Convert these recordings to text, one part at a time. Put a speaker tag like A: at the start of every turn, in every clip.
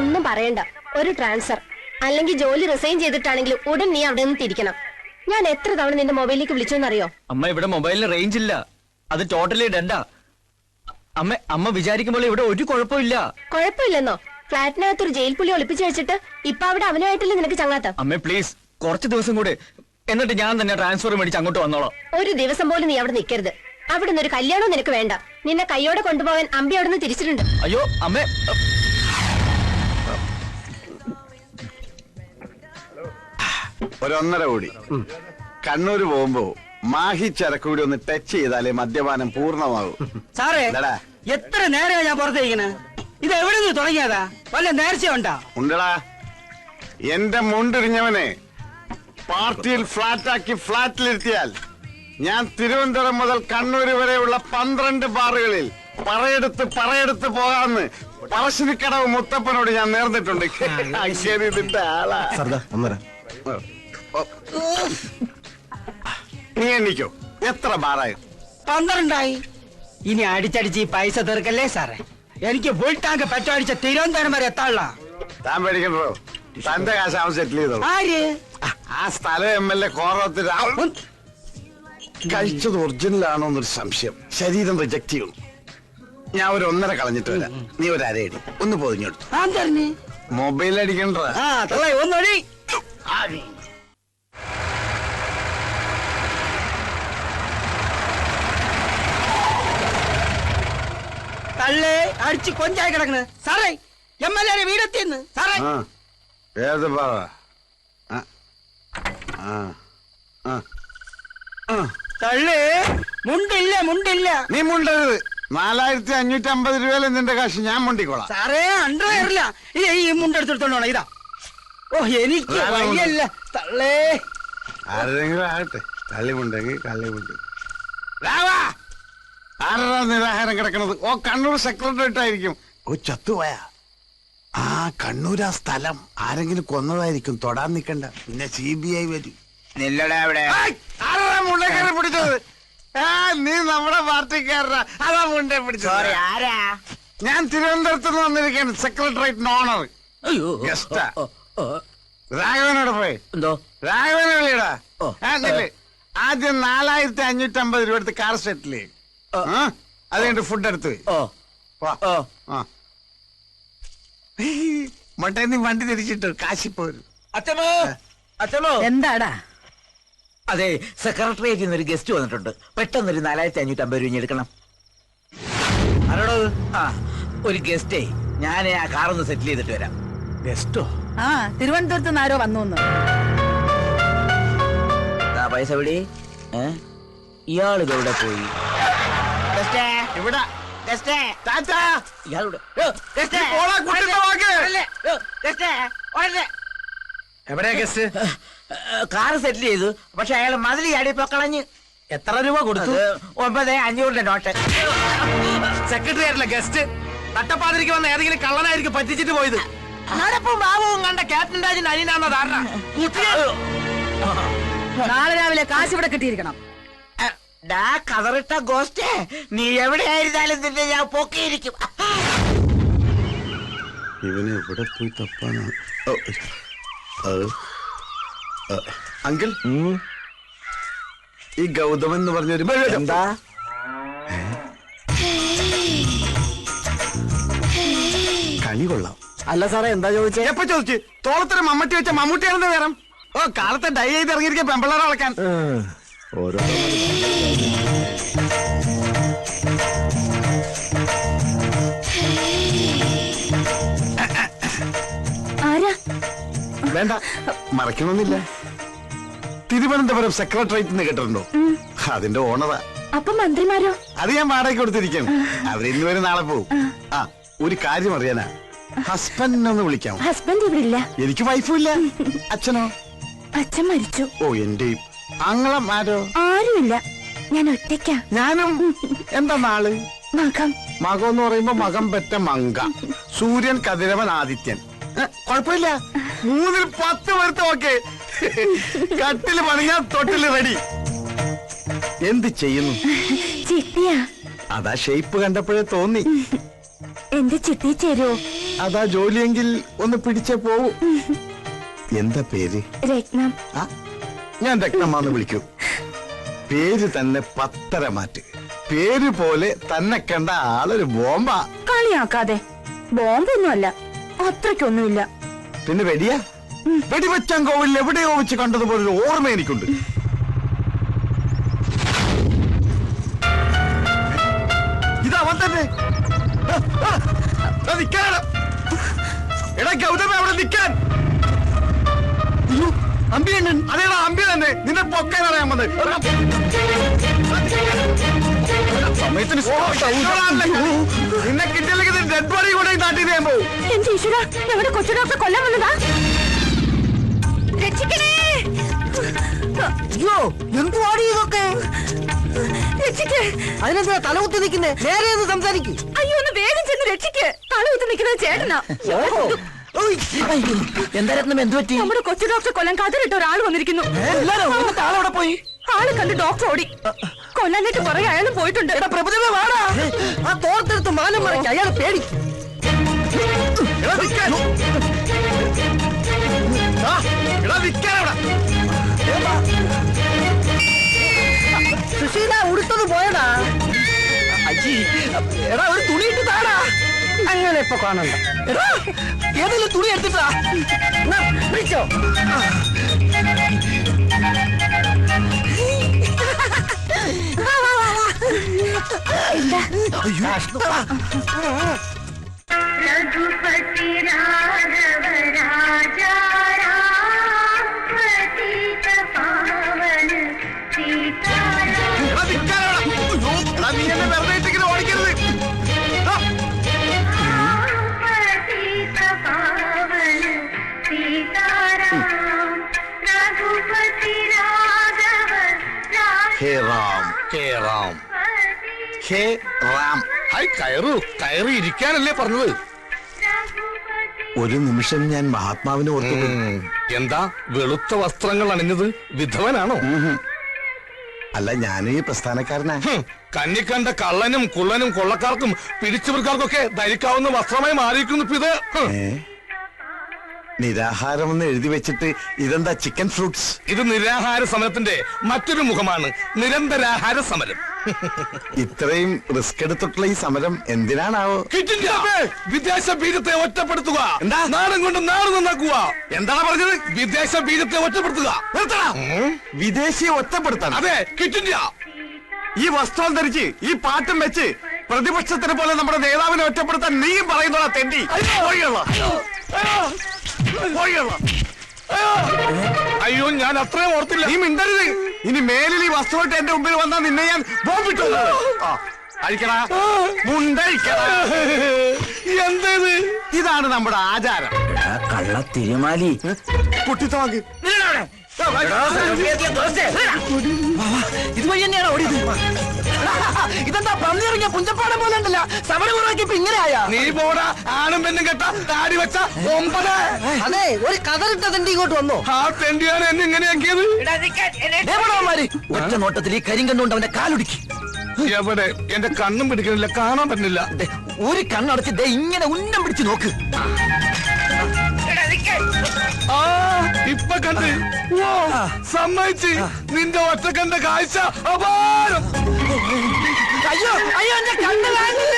A: ഒന്നും പറയണ്ട. ഒരു ട്രാൻസ്ഫർ അല്ലെങ്കിൽ ജോലി റിസൈൻ ചെയ്തിട്ടാണെങ്കിലും ഉടൻ നീ അവിടെ നിന്ന് തിരിക്കണം. ഞാൻ എത്ര തവണ നിന്റെ മൊബൈലിലേക്ക് വിളിച്ചോന്നറിയോ?
B: അമ്മ, ഇവിടെ മൊബൈലിന് റേഞ്ച് ഇല്ല. അത് ടോട്ടലി ഡെൻഡാ. അമ്മ വിചാരിക്കുമ്പോൾ ഇവിടെ ഒരു കുഴപ്പമില്ല.
A: കുഴപ്പമില്ലെന്നോ? ഫ്ലാറ്റിനകത്തൊരു ജയിൽ പുള്ളി ഒളിപ്പിച്ചു വെച്ചിട്ട് ഇപ്പൊ അവിടെ അവനുമായിട്ടല്ലേ നിനക്ക് ചങ്ങാത്ത?
B: അമ്മേ പ്ലീസ്, കുറച്ച് ദിവസം കൂടെ, എന്നിട്ട് ഞാൻ തന്നെ ട്രാൻസ്ഫർ മേടിച്ച് അങ്ങോട്ട് വന്നോളാം.
A: ഒരു ദിവസം പോലും നീ അവിടെ നിൽക്കരുത്. അവിടെ നിന്ന് ഒരു കല്യാണവും നിനക്ക് വേണ്ട. നിന്നെ കയ്യോടെ കൊണ്ടുപോകാൻ അമ്പി അവിടെ നിന്ന് തിരിച്ചിട്ടുണ്ട്.
B: അയ്യോ അമ്മേ,
C: ഒരൊന്നര കോടി. കണ്ണൂര് പോകുമ്പോ മാഹി ചരക്കൂടി ഒന്ന് ടച്ച് ചെയ്താലേ മദ്യപാനം പൂർണ്ണമാകും.
D: സാറേ, എത്ര നേരമാ ഞാൻ പുറത്തേക്കണ്? ഇത് എവിടെ നിന്ന് തുടങ്ങിയതാ? വല്ല നേർച്ച ഉണ്ടാ?
C: ഉണ്ടടാ. എന്റെ മുണ്ടിരിഞ്ഞവനെ പാർട്ടിയിൽ ഫ്ലാറ്റാക്കി ഫ്ലാറ്റിലിരുത്തിയാൽ ഞാൻ തിരുവനന്തപുരം മുതൽ കണ്ണൂര് വരെയുള്ള 12 ബാറുകളിൽ പറയെടുത്ത് പോകാമെന്ന് പറശ്ശിനിക്കടവ് മുത്തപ്പനോട് ഞാൻ നേർന്നിട്ടുണ്ട്. ഇതിന്റെ ആളാ. നീ എണ്ണിക്കോ, എത്ര ബാറായി?
D: 12 ഇനി അടിച്ചടിച്ച് ഈ പൈസ തീർക്കല്ലേ സാറേ? എനിക്ക് ഫുൾ ടാങ്ക് പെട്രോൾ അടിച്ച തിരുവനന്തപുരം വരെ എത്താനുള്ള.
C: താൻ പേടിക്കണ്ടോ, തന്റെ കാശ് അവൻ സെറ്റിൽ ചെയ്തോ.
D: ആര്?
C: ആ സ്ഥലം MLA കോറത്തിൽ കഴിച്ചത് ഒറിജിനൽ ആണോന്നൊരു സംശയം. ശരീരം റിജക്ട് ചെയ്യും. ഞാൻ ഒരു 1.5 കളഞ്ഞിട്ട് വരാം. നീ ഒരു അരയടി ഒന്ന് പൊതിഞ്ഞെടുത്തു. മൊബൈൽ അടിക്കണ്ട.
D: ഒന്നൊഴി. തള്ളേ അടിച്ച് കൊഞ്ചായി കിടക്കണ് സാറേ. MLA വീടെത്തിയെന്ന് സാറേ.
C: ഏത് പറ?
D: തള്ളേ മുണ്ടില്ല.
C: നീ മുണ്ടരുത്. 4550 രൂപയിലെ നിന്റെ കാശ് ഞാൻ മുണ്ടിക്കോളാം.
D: സാറേ അണ്ടറില്ല. ഈ മുണ്ടെടുത്തോണ്ടോ? ഇതാ. ഓ എനിക്ക് വയ്യല്ല തള്ളേ.
C: ആരെങ്കിലും ആകട്ടെ, കള്ളിമുണ്ടെങ്കിൽ കള്ളിമുണ്ട്. ആരാ നിരാഹാരം കിടക്കണത്? ഓ, കണ്ണൂർ സെക്രട്ടേറിയറ്റ് ആയിരിക്കും. ഓ, ചത്തുപോയാ? ആ, കണ്ണൂരാ സ്ഥലം. ആരെങ്കിലും കൊന്നതായിരിക്കും. തൊടാൻ നിക്കണ്ട, പിന്നെ CBI വരും. പിടിച്ചത് നീ നമ്മുടെ പാർട്ടിക്കാരനാ. അതാ മുണ്ടേ പിടിച്ചത്. ഞാൻ തിരുവനന്തപുരത്ത് നിന്ന് വന്നിരിക്കുകയാണ്. സെക്രട്ടേറിയറ്റിന് ഓണർ ഗസ്റ്റാ. രാഘവനോട് പോയി രാഘവനെ വിളിയടാ. ആദ്യം 4550 രൂപ എടുത്ത് കാർ സെറ്റിൽ ചെയ്യും. അത് കഴിഞ്ഞിട്ട് ഫുഡ് എടുത്ത് മട്ടേ നീ വണ്ടി തിരിച്ചിട്ട് കാശിപ്പോരും.
D: എന്താടാ?
E: അതെ, സെക്രട്ടേറിയറ്റിൽ നിന്ന് ഒരു ഗസ്റ്റ് വന്നിട്ടുണ്ട്. പെട്ടെന്നൊരു 4550 രൂപ എടുക്കണം. ആരോടോ? ആ, ഒരു ഗസ്റ്റേ. ഞാൻ ആ കാറൊന്ന് സെറ്റിൽ ചെയ്തിട്ട് വരാം.
D: ഗസ്റ്റോ? ആ, തിരുവനന്തപുരത്ത് നിന്ന് ആരോ വന്നു.
E: പൈസ വിടി. ഇയാളിത് എവിടെ പോയി?
C: ഇവിടെ
E: എവിടെയാ ഗസ്റ്റ്? കാറ് സെറ്റിൽ ചെയ്തു. പക്ഷെ അയാൾ മതിൽ ചാടിപ്പോ കളഞ്ഞ്.
D: എത്ര രൂപ കൊടുത്തു?
E: 9500 നോട്ട്.
D: സെക്രട്ടറിയായിട്ടില്ല ഗസ്റ്റ്. തട്ടപ്പാതിരിക്ക് വന്ന ഏതെങ്കിലും കള്ളനായിരിക്കും പറ്റിച്ചിട്ട് പോയത്. നടപ്പും ബാബുവും കണ്ട ക്യാപ്റ്റൻ രാജൻ അനിയനാണെന്ന ധാരണ. നാളെ രാവിലെ കാശ് ഇവിടെ കിട്ടിയിരിക്കണം.
E: കതറിട്ട ഗോസ്റ്റേ, നീ എവിടെയായിരുന്നാലും നിന്നെ ഞാൻ പൊക്കിയിരിക്കും.
C: ഇവനെ എവിടെ പോയി തപ്പാണ്? അങ്കിൾ, ഈ ഗൗതമൻ എന്ന് പറഞ്ഞൊരു
E: എന്താ?
C: കണി കൊള്ളാം.
E: അല്ല സാറേ, എന്താ ചോദിച്ചേ?
C: എപ്പ ചോദിച്ചു? തോളത്തിന് മമ്മട്ടി വെച്ച മമ്മൂട്ടിയാണെന്ന് വേണം. ഓ, കാലത്തെ ഡൈ ചെയ്ത് ഇറങ്ങിയിരിക്കുക പെമ്പിള്ളേരെ വളക്കാൻ. ഓരോ വേണ്ട, മറക്കണമെന്നില്ല. തിരുവനന്തപുരം സെക്രട്ടേറിയറ്റ് നിന്ന് കേട്ടിട്ടുണ്ടോ? അതിന്റെ ഓണറാ.
A: അപ്പൊ മന്ത്രിമാരോ?
C: അത് ഞാൻ വാടകയ്ക്ക് കൊടുത്തിരിക്കണം. അവരിന്ന് വരെ നാളെ പോവും. ആ, ഒരു കാര്യം അറിയാനാ. ഹസ്ബൻഡിനൊന്ന് വിളിക്കാമോ?
A: ഹസ്ബൻഡ് ഇവിടെ ഇല്ല.
C: എനിക്ക് വൈഫും ഇല്ല. അച്ഛനോ?
A: അച്ഛൻ മരിച്ചു.
C: ഓ, എന്റെ ആങ്ങളും ആരോ?
A: ആരുമില്ല, ഞാൻ ഒറ്റയ്ക്കാ.
C: ഞാനും. എന്താ നാള്?
A: മകം.
C: മകം എന്ന് പറയുമ്പോ മകം പെറ്റ മങ്ക. സൂര്യൻ, കതിരവൻ, ആദിത്യൻ. കുഴപ്പമില്ല. 3-ൽ 10 പേർത്ത് ഓക്കെ. കട്ടില് പണിഞ്ഞാൽ തൊട്ടില് റെഡി. എന്ത് ചെയ്യുന്നു?
A: ചിട്ടിയാ.
C: അതാ ഷേപ്പ് കണ്ടപ്പോഴേ തോന്നി.
A: എന്റെ ചിട്ടി ചേരുവോ?
C: അതാ ജോലിയെങ്കിൽ ഒന്ന് പിടിച്ചേ പോവൂ. എന്താ പേര്?
A: രത്നം.
C: ആ, ഞാൻ രത്നമാന്ന് വിളിക്കൂ. പേര് തന്നെ പത്തര മാറ്റ്. പേര് പോലെ തന്നെ കണ്ട ആളൊരു ബോംബാ.
A: കളിയാക്കാതെ. ബോംബൊന്നുമല്ല, അത്രയ്ക്കൊന്നുമില്ല.
C: പിന്നെ വെടിയാ? വെടിവെച്ചാൻ കോവിൽ എവിടെയോ വെച്ച് കണ്ടതുപോലൊരു ഓർമ്മ എനിക്കുണ്ട്. ഇതവൻ തന്നെ. എടാ ഗൗതമ, അവിടെ നിൽക്കാൻ. അമ്പിയണ്ണൻ. അതേടാ അമ്പി തന്നെ. നിന്നെ പൊക്കാൻ അറിയാൻ വന്നത്. സമയത്തിന് നിന്നെ കിട്ടിയില്ലെങ്കിൽ ഡെഡ് ബോഡി കൂടെ നാട്ടിൽ ഞാൻ പോകും.
A: എന്റെ ഈശ്വര, ഞങ്ങളുടെ കൊച്ചു ഡോക്ടറെ കൊല്ലാൻ വന്നതാ. രക്ഷിക്കണേ.
F: അയ്യോ, എന്തുവാടി ഇതൊക്കെ?
A: രക്ഷിക്ക്.
F: അതിനെന്താ തലകുത്തി നിൽക്കുന്നേ? നേരെ ഒന്ന് സംസാരിക്കും.
A: അയ്യോ, ഒന്ന് വേഗം ചെന്ന് രക്ഷിക്ക്. തലകുത്തി നിൽക്കുന്നത് ചേട്ടനാ.
F: എന്താ രത്നം, എന്ത് പറ്റി?
A: നമ്മുടെ കൊച്ചു ഡോക്ടറെ കൊല്ലാൻ കതിരിട്ട ഒരാൾ വന്നിരിക്കുന്നു.
F: ആളവിടെ പോയി.
A: ആള് കണ്ട് ഡോക്ടർ ഓടി. കൊല്ലാനായിട്ട് കുറെ അയാളും പോയിട്ടുണ്ട്.
F: പ്രഭുദേവ വാടാ. ആ തോർത്തെടുത്ത് മാനം മറയ്ക്ക്. അയാൾ പേടി. സുശീല ഉടുത്തത് പോയടാ. എടാ, ഒരു തുണി ഇട്ട് താടാ. അങ്ങനെ ഇപ്പൊ കാണണ്ട. എടാ, ഏതെങ്കിലും തുണി എടുത്തിട്ടാ വിളിച്ചോ.
G: रघुपति राघव राजा राम पतित पावन सीताराम
C: ഓടിക്കരുത്.
G: पतित पावन सीताराम रघुपति राघव
C: ഹേ റാം, ഹേ റാം, ഹേ റാം. ഹായ്, കയറി ഇരിക്കാനല്ലേ പറഞ്ഞത്? ഒരു നിമിഷം ഞാൻ മഹാത്മാവിനെ ഓർത്തു.
H: എന്താ വെളുത്ത വസ്ത്രങ്ങൾ അണിഞ്ഞത്? വിധവനാണോ?
C: അല്ല, ഞാൻ ഈ പ്രസ്ഥാനക്കാരനാ.
H: കണ്ണിക്കണ്ട കള്ളനും കുള്ളനും കൊള്ളക്കാർക്കും പിടിച്ചുപറിക്കാർക്കൊക്കെ ധരിക്കാവുന്ന വസ്ത്രമായി മാറിയിരിക്കുന്നു ഇത്.
C: നിരാഹാരം എന്ന് എഴുതി വെച്ചിട്ട് ഇതെന്താ ചിക്കൻ ഫ്രൂട്ട്സ്?
H: ഇത് നിരാഹാര സമരത്തിന്റെ മറ്റൊരു മുഖമാണ്, നിരന്തരാഹാര സമരം.
C: ഇത്രയും റിസ്ക് എടുത്തിട്ടുള്ള ഈ സമരം എന്തിനാണാവോ?
H: വിദേശ ബീജത്തെ ഒറ്റപ്പെടുത്തുക. എന്താ? നാടും കൊണ്ട് നാട് നന്നാക്കുക. എന്താണ് പറഞ്ഞത്? വിദേശ ബീജത്തെ ഒറ്റപ്പെടുത്തുക.
C: വിദേശിയെ ഒറ്റപ്പെടുത്തണം.
H: അതെ, ക്വിറ്റ് ഇന്ത്യ.
C: ഈ വസ്ത്രം ധരിച്ച് ഈ പാട്ടും വെച്ച് പ്രതിപക്ഷത്തിനെ പോലെ നമ്മുടെ നേതാവിനെ ഒറ്റപ്പെടുത്താൻ നീയും പറയുന്നോളാ തെണ്ടി.
H: അയ്യോ, ഞാൻ അത്രയും ഓർത്തില്ല.
C: നീ മിണ്ടരുത്. ഇനി മേലിൽ ഈ വസ്തുവായിട്ട് എന്റെ മുമ്പിൽ വന്നാൽ നിന്നെ ഞാൻ ബോംബിട്ടു. അഴിക്കടാ, മുണ്ടഴിക്കടാ.
H: എന്തേത്?
C: ഇതാണ് നമ്മുടെ ആചാരം.
E: കള്ള തിരുമാലി.
C: കുട്ടിത്തോക്ക്
F: ഇതുവഴി തന്നെയാണ് ഓടിയത്. ഇതെന്താ പന്നിറങ്ങിയ പുഞ്ചപ്പാടം പോലെ ഉണ്ടല്ല. സമരമുറക്കി ഇപ്പൊ ഇങ്ങനെയായ.
H: നീ പോടാ, ആണും പെണ്ണും കെട്ട താടി വെച്ച 9.
F: അതെ, ഒരു കതറിട്ട തെണ്ടി ഇങ്ങോട്ട് വന്നോ.
H: ആ തെണ്ടിയാണ് എന്നെ ഇങ്ങനെയാക്കിയത്.
F: ഒറ്റ നോട്ടത്തിൽ ഈ കരിങ്കണ്ണുകൊണ്ട് അവന്റെ കാലുടുക്കി.
H: എവിടെ? എന്റെ കണ്ണും പിടിക്കുന്നില്ല, കാണാൻ പറ്റുന്നില്ല.
F: ഒരു കണ്ണടച്ച് ദേ ഇങ്ങനെ ഉന്നം പിടിച്ച് നോക്ക്.
H: ആ, ഇപ്പൊ കണ്ട്. സമ്മതിച്ച്. നിന്റെ ഒറ്റ കണ്ട കാഴ്ച അപാരം.
F: അയ്യോ അയ്യോ, എന്റെ കണ്ണ് കാണില്ല.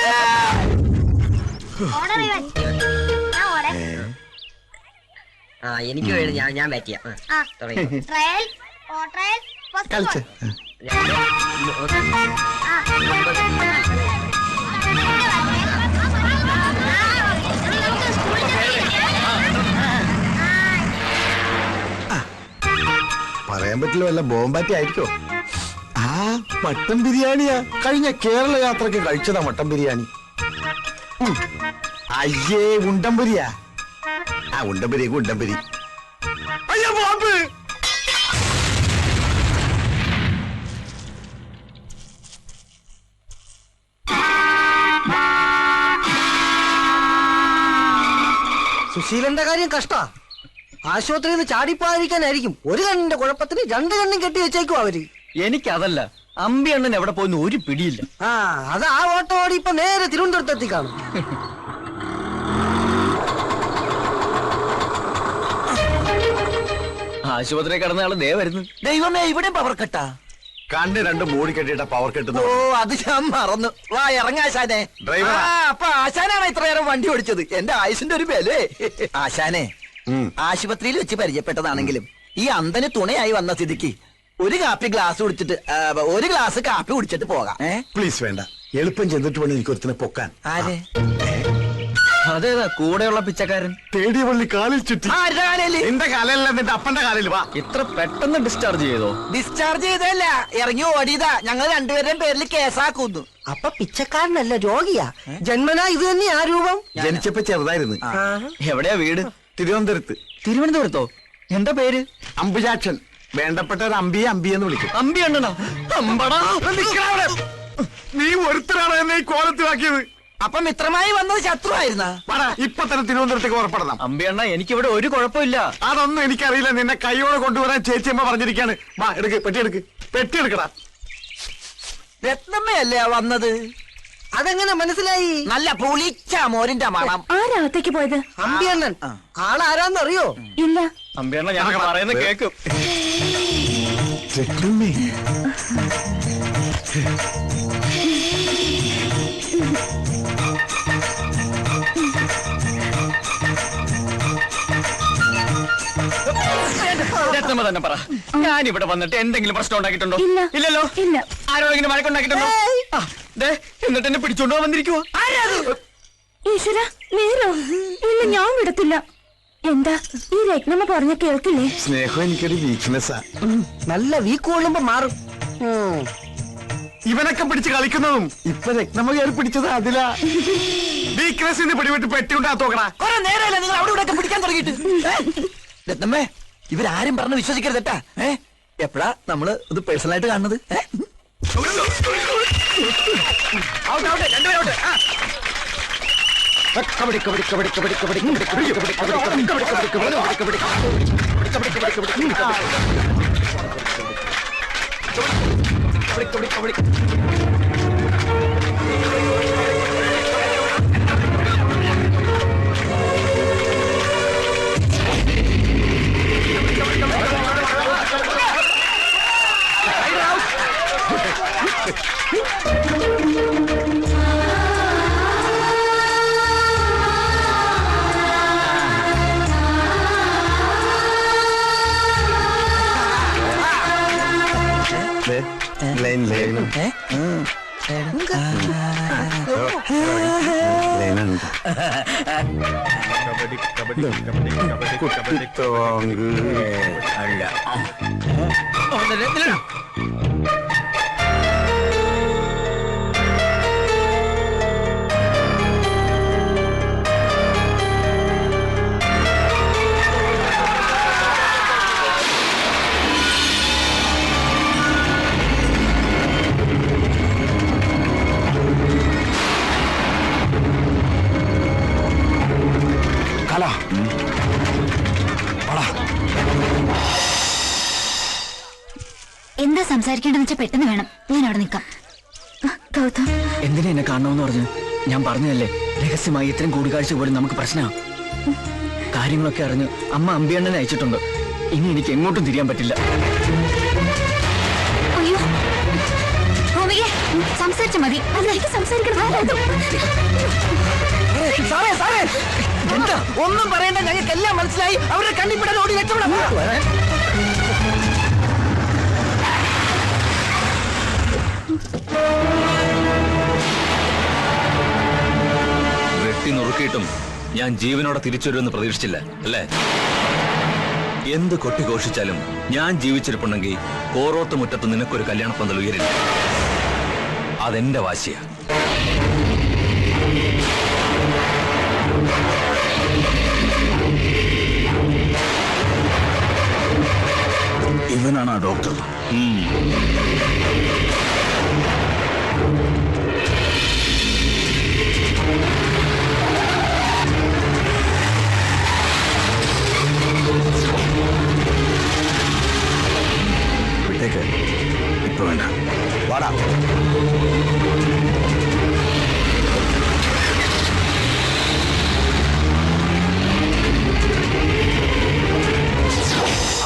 I: എനിക്ക് വേണ്ടി ഞാൻ ബാറ്റ് ചെയ്യാം.
C: കളിച്ച് പറയാൻ പറ്റില്ല, വല്ല ബോംബാറ്റി ആയിരിക്കോ? ആ, മട്ടൻ ബിരിയാണിയാ. കഴിഞ്ഞ കേരള യാത്രക്ക് കഴിച്ചതാ മട്ടൻ ബിരിയാണി. അയ്യേ, ഉണ്ടംപുരിയാ. ആ, ഉണ്ടംപുരിയൊക്കെ ഉണ്ടംപുരി. അയ്യോ, ബോംബ്.
F: സുശീലന്റെ കാര്യം കഷ്ടാ. ആശുപത്രിയിൽ നിന്ന് ചാടിപ്പോയിരിക്കാനായിരിക്കും. ഒരു കണ്ണിന്റെ കുഴപ്പത്തിന് 2 കണ്ണും കെട്ടി വെച്ചേക്കും അവര്.
B: എനിക്കതല്ല, അമ്പി അണ്ണൻ എവിടെ പോയിന്ന് ഒരു പിടിയില്ല.
F: ആ, അത് ആ ഓട്ടോ ഓടി ഇപ്പൊ നേരെ തിരുവനന്തപുരത്ത് എത്തിക്കാണും.
B: ആശുപത്രി കിടന്ന ആള് ദേ വരുന്നു.
E: ദൈവമേ, ഇവിടെ പവർ കട്ടാ.
C: കണ്ണ് രണ്ട് മൂടി കെട്ടിയിട്ട പവർ കെട്ടുന്നു.
E: ഓ, അത് ഞാൻ മറന്നു. വാ ഇറങ്ങാശാനെ.
C: ഡ്രൈവറാ.
E: അപ്പൊ ആശാനാണ് ഇത്ര നേരം വണ്ടി ഓടിച്ചത്. എന്റെ ആയുസിന്റെ ഒരു ബലേ. ആശാനെ, ആശുപത്രിയിൽ വെച്ച് പരിചയപ്പെട്ടതാണെങ്കിലും ഈ അന്തന് തുണയായി വന്ന സ്ഥിതിക്ക് ഒരു ഗ്ലാസ് കാപ്പി കുടിച്ചിട്ട് പോകാം.
C: പ്ലീസ് വേണ്ട, എളുപ്പം ചെന്നിട്ട് വേണം എനിക്ക് ഒരുത്തിനെ പൊക്കാൻ.
E: ആരെ?
B: അതേതാ കൂടെയുള്ള പിച്ചക്കാരൻ?
C: തേടിയ പള്ളി കാലിൽ ചുറ്റി.
E: ആരുടെ കാലല്ലേ?
C: നിന്റെ കാലല്ല, നിന്റെ അപ്പന്റെ കാലിൽ. വാ.
B: ഇത്ര പെട്ടെന്ന് ഡിസ്ചാർജ് ചെയ്തോ?
E: ഡിസ്ചാർജ് ചെയ്തല്ല, ഇറങ്ങി ഓടിയതാ. ഞങ്ങൾ രണ്ടുപേരുടെയും പേരിൽ കേസാക്കുന്നു.
F: അപ്പൊ പിച്ചക്കാരനല്ല, രോഗിയാ. ജന്മനാ ഇത് തന്നെയാ രൂപം.
C: ജനിച്ചപ്പോ ചെറുതായിരുന്നു.
B: എവിടെയാ വീട്?
C: തിരുവനന്തപുരത്ത്.
B: തിരുവനന്തപുരത്തോ? എന്താ പേര്?
C: അമ്പുജാക്ഷൻ. വേണ്ടപ്പെട്ട ഒരു അമ്പിയെന്ന് വിളിക്കും.
B: അമ്പി അണ്ണനാ? അമ്പടാ.
C: നീ ഒരുത്തരാണ് എന്നെ ഈ കോലത്തിലാക്കിയത്.
E: അപ്പൊ മിത്രമായി വന്നത് ശത്രുവായിരുന്നാ?
C: ഇപ്പൊ തന്നെ തിരുവനന്തപുരത്തേക്ക് ഉറപ്പെടണം.
B: അമ്പി അണ്ണ, എനിക്കിവിടെ ഒരു കുഴപ്പമില്ല.
C: അതൊന്നും എനിക്കറിയില്ല. നിന്നെ കൈയോടെ കൊണ്ടുവരാൻ ചേച്ചിയമ്മ പറഞ്ഞിരിക്കാണ്. വാ, എടുക്ക്, പെട്ടി എടുക്കടാ.
E: രത്നമ്മയല്ലേ വന്നത്?
F: അതെങ്ങനെ മനസ്സിലായി?
E: നല്ല പുളിച്ച മോരിന്റെ മണം.
A: ആരാകത്തേക്ക് പോയത്?
F: അമ്പിയണ്ണൻ. ആളാരാന്നറിയോ?
A: ഇല്ല.
B: അമ്പി അണ്ണ, ഞാൻ പറയുന്നത് കേക്കും. രത്നമ്മ തന്നെ പറ, ഞാൻ ഇവിടെ വന്നിട്ട് എന്തെങ്കിലും പ്രശ്നം ഉണ്ടാക്കിയിട്ടുണ്ടോ? ഇല്ലല്ലോ. ആരോടെങ്കിലും വഴക്കുണ്ടാക്കിയിട്ടുണ്ടോ? എന്നിട്ട് എന്നെ പിടിച്ചോണ്ടോ വന്നിരിക്കുവോ?
A: ഈശ്വര, നേരോ? ഇല്ല, ഞാൻ വിടത്തില്ല. എന്താ ഈ രത്നമ്മ പറഞ്ഞ കേൾക്കില്ലേ?
C: സ്നേഹം എനിക്കൊരു വീക്ക്നെസ്സാ.
F: നല്ല വീക്ക് കൊള്ളുമ്പോ മാറും.
C: ഇവനൊക്കെ പിടിച്ച് കളിക്കുന്നതും ഇപ്പൊ രത്നമ്മ കയറി പിടിച്ചത് അതിലാ. വീക്ക്നെസ്സിന് പിടിവിട്ട് പെട്ടി ഉണ്ടാത്തോക്കടാ.
E: കുറെ നേരമല്ല നിങ്ങൾ അവിടെ ഇവിടെ പിടിക്കാൻ തുടങ്ങിയിട്ട്. രത്നമ്മേ, ഇവരാരും പറഞ്ഞ് വിശ്വസിക്കരുത് കേട്ടാ. എപ്പോഴാ നമ്മള് ഇത് പേഴ്സണലായിട്ട് കാണുന്നത്?
C: കബഡി കബഡി കബഡി കബഡി കബഡി കബഡി കബഡി കബഡി കബഡി കബഡി കബഡി കബഡി കബഡി കബഡി. ലൈൻ ലൈനുണ്ട്. കുട്ടിത്തോങ്ക് അല്ല.
A: എന്താ സംസാരിക്കേണ്ടെന്ന് വെച്ചാൽ പെട്ടെന്ന് വേണം. ഞാൻ അവിടെ നിൽക്കാം. ഗൗതം,
B: എന്തിനാ എന്നെ കാണണമെന്ന് പറഞ്ഞു? ഞാൻ പറഞ്ഞതല്ലേ, രഹസ്യമായി ഇത്രയും കൂടിക്കാഴ്ച പോലും നമുക്ക് പ്രശ്നമാണ്. കാര്യങ്ങളൊക്കെ അറിഞ്ഞ് അമ്മ അമ്പിയണ്ണനെ അയച്ചിട്ടുണ്ട്. ഇനി എനിക്ക് എങ്ങോട്ടും തിരിയാൻ പറ്റില്ല.
A: അയ്യോ ഭൂമികെ, സംസാരിച്ച മതി. അല്ല, എനിക്ക് സംസാരിക്കണം.
E: എന്താ ഒന്നും പറയണ്ട, ഞങ്ങൾക്ക് എല്ലാം മനസ്സിലായി. അവരുടെ കണ്ണിപ്പെടാൻ ഓടി രക്ഷപ്പെടാം.
I: വെട്ടി നുറുക്കിയിട്ടും ഞാൻ ജീവനോടെ തിരിച്ചുവരുമെന്ന് പ്രതീക്ഷിച്ചില്ല അല്ലേ? എന്ത് കൊട്ടിഘോഷിച്ചാലും ഞാൻ ജീവിച്ചിരിപ്പുണ്ടെങ്കിൽ കോറോത്ത് മുറ്റത്ത് നിനക്കൊരു കല്യാണപ്പന്തൽ ഉയരില്ല. അതെന്റെ വാശിയാ.
C: ഇവനാണ് ആ ഡോക്ടർ. ഇപ്പൊ വേണ്ട, വാടാ.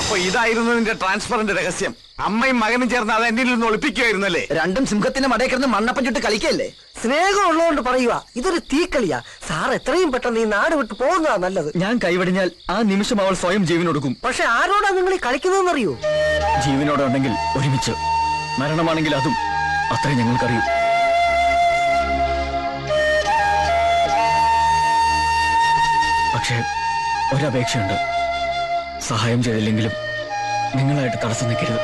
C: അപ്പൊ ഇതായിരുന്നു നിന്റെ ട്രാൻസ്ഫറിന്റെ രഹസ്യം. അമ്മയും മകനും ചേർന്ന് അത് എന്നിൽ നിന്ന് ഒളിപ്പിക്കുമായിരുന്നല്ലേ?
E: രണ്ടും സിംഹത്തിന്റെ മടയിൽ കിടന്ന് മണ്ണപ്പം ചുട്ട് കളിക്കല്ലേ?
F: സ്നേഹം ഉള്ളതുകൊണ്ട് പറയുക, ഇതൊരു തീക്കളിയാ. സാർ എത്രയും പെട്ടെന്ന് ഈ നാട് വിട്ട് പോകുന്നതാ നല്ലത്.
B: ഞാൻ കൈവടിഞ്ഞാൽ ആ നിമിഷം അവൾ സ്വയം ജീവനൊടുക്കും.
F: പക്ഷെ ആരോടാ നിങ്ങൾ ഈ കളിക്കുന്നതെന്നറിയോ?
B: ജീവനോടെ ഉണ്ടെങ്കിൽ ഒരുമിച്ച്, മരണമാണെങ്കിൽ അതും. അത്രയും ഞങ്ങൾക്കറിയൂ. പക്ഷേ ഒരപേക്ഷയുണ്ട്. സഹായം ചെയ്തില്ലെങ്കിലും നിങ്ങളായിട്ട് തടസ്സം നിൽക്കരുത്.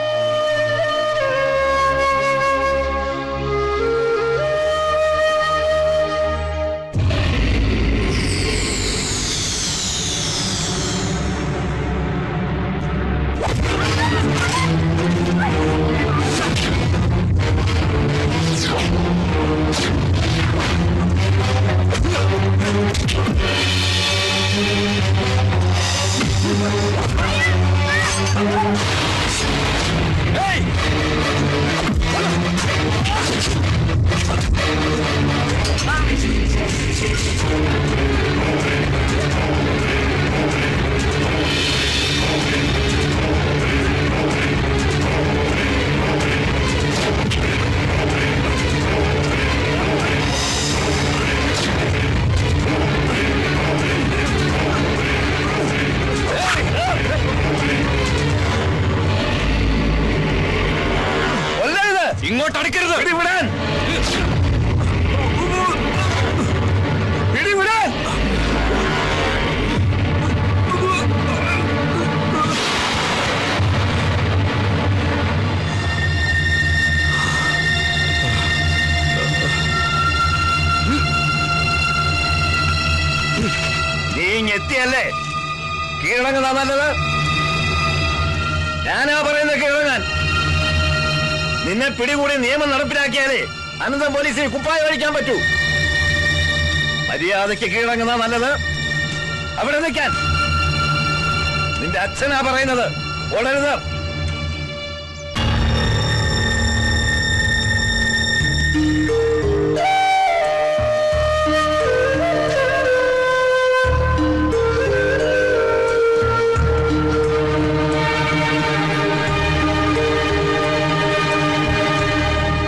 H: ഇങ്ങോട്ട് അടിക്കരുത്. പിടിവിടാൻ.
C: നീ എത്തിയല്ലേ? കീഴടങ്ങുന്ന നല്ലത്. ഞാനാ പറയുന്നത് കീഴടങ്ങാൻ. നിന്നെ പിടികൂടി നിയമം നടപ്പിലാക്കിയാലേ അനന്തം പോലീസിന് കുപ്പായ കഴിക്കാൻ പറ്റൂ. മര്യാദയ്ക്ക് കീഴടങ്ങുന്ന നല്ലത്. അവിടെ നിൽക്കാൻ. നിന്റെ അച്ഛനാ പറയുന്നത്. ഓടരുത്.